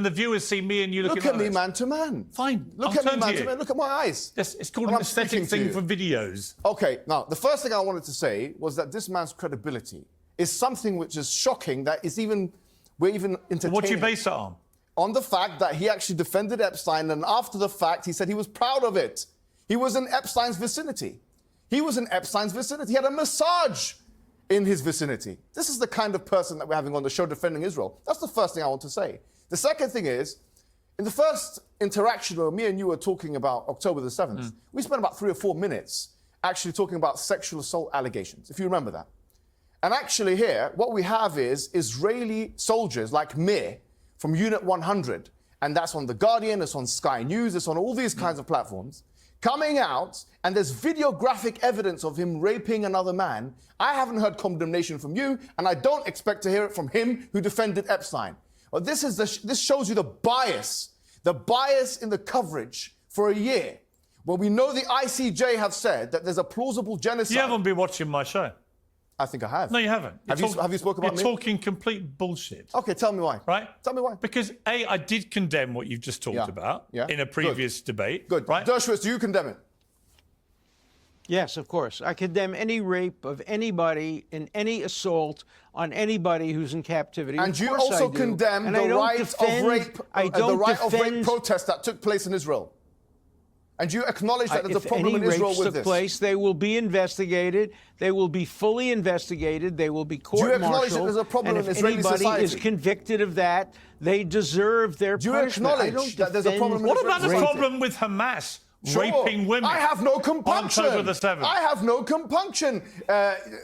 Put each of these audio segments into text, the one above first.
the viewers see me and you looking Look at me man to man. Fine. Look at me man to man. Look at my eyes. It's called an aesthetic thing for videos. Okay, now, the first thing I wanted to say was that this man's credibility is something which is shocking, that is we're even entertaining. What do you base that on? On the fact that he actually defended Epstein, and after the fact, he said he was proud of it. He was in Epstein's vicinity. He was in Epstein's vicinity. He had a massage in his vicinity. This is the kind of person that we're having on the show defending Israel. That's the first thing I want to say. The second thing is, in the first interaction where me and you were talking about October the 7th, we spent about 3 or 4 minutes actually talking about sexual assault allegations, if you remember that. And actually here, what we have is Israeli soldiers like Mir from Unit 100, and that's on The Guardian, it's on Sky News, it's on all these kinds of platforms, coming out, and there's videographic evidence of him raping another man. I haven't heard condemnation from you, and I don't expect to hear it from him who defended Epstein. Well, this shows you the bias in the coverage for a year, where we know the ICJ have said that there's a plausible genocide. You haven't been watching my show. I think I have. No, you haven't. Have you spoken about me? You're talking complete bullshit. Okay, tell me why. Right? Tell me why. Because, A, I did condemn what you've just talked about in a previous debate. Good. Right? Derchowitz, do you condemn it? Yes, of course. I condemn any rape of anybody and any assault on anybody who's in captivity. And you also condemn the right of rape protest that took place in Israel. And you acknowledge that there's a problem in Israel with this. If any rapes took place, they will be investigated. They will be fully investigated. They will be court-martialed. Do you acknowledge that there's a problem in Israeli society? And if anybody is convicted of that, they deserve their punishment. Do you acknowledge that there's a problem in What about the problem with Hamas? Raping women. I have no compunction. On October the 7th. I have no compunction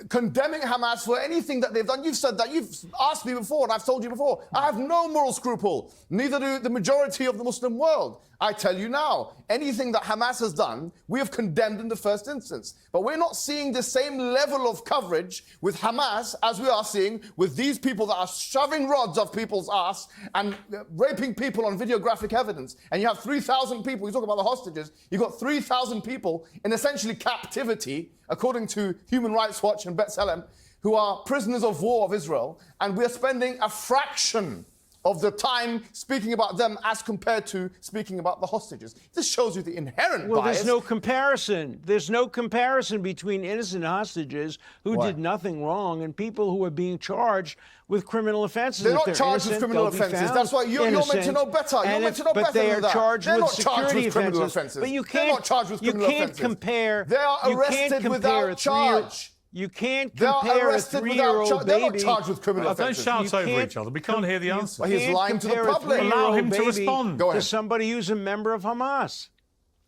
condemning Hamas for anything that they've done. You've said that. You've asked me before, and I've told you before. I have no moral scruple. Neither do the majority of the Muslim world. I tell you now, anything that Hamas has done, we have condemned in the first instance. But we're not seeing the same level of coverage with Hamas as we are seeing with these people that are shoving rods up people's ass and raping people on videographic evidence. And you have 3,000 people, you talk about the hostages, you've got 3,000 people in essentially captivity, according to Human Rights Watch and B'Tselem, who are prisoners of war of Israel, and we're spending a fraction of the time speaking about them as compared to speaking about the hostages. This shows you the inherent bias. Well, there's no comparison. There's no comparison between innocent hostages who did nothing wrong and people who are being charged with criminal offenses. They're not charged with criminal offenses. That's why you're meant to know better. You're meant to know better than that. But they are charged with security offenses. But you can't, they're not charged with criminal offenses. Compare. They are arrested without charge. You can't compare a 3-year-old baby. They're not charged with criminal offenses. Don't shout over each other. We can't hear the answer. He's lying to the public. Allow him to respond. To somebody who's a member of Hamas.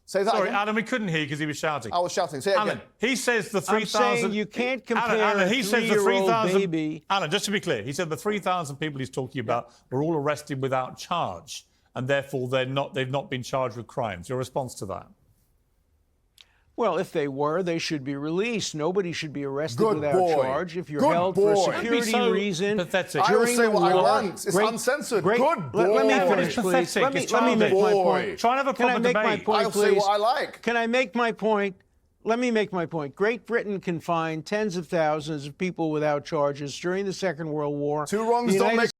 Say that Sorry, again. Alan, we couldn't hear because he was shouting. I was shouting. Say it Alan, again. he says the 3,000... I'm saying you can't compare Alan, he says the 3,000 baby... Alan, just to be clear, he said the 3,000 people he's talking about were all arrested without charge, and therefore they've not been charged with crimes. Your response to that? Well, if they were, they should be released. Nobody should be arrested without charge. If you're held for a security reason... Pathetic. I will say what I want. It's uncensored. Good boy. Let me finish, please. Let me make my point. Try and have a proper debate. Can I make my point, please? I'll say what I like. Can I make my point? Let me make my point. Great Britain confined tens of thousands of people without charges during the Second World War. Two wrongs don't make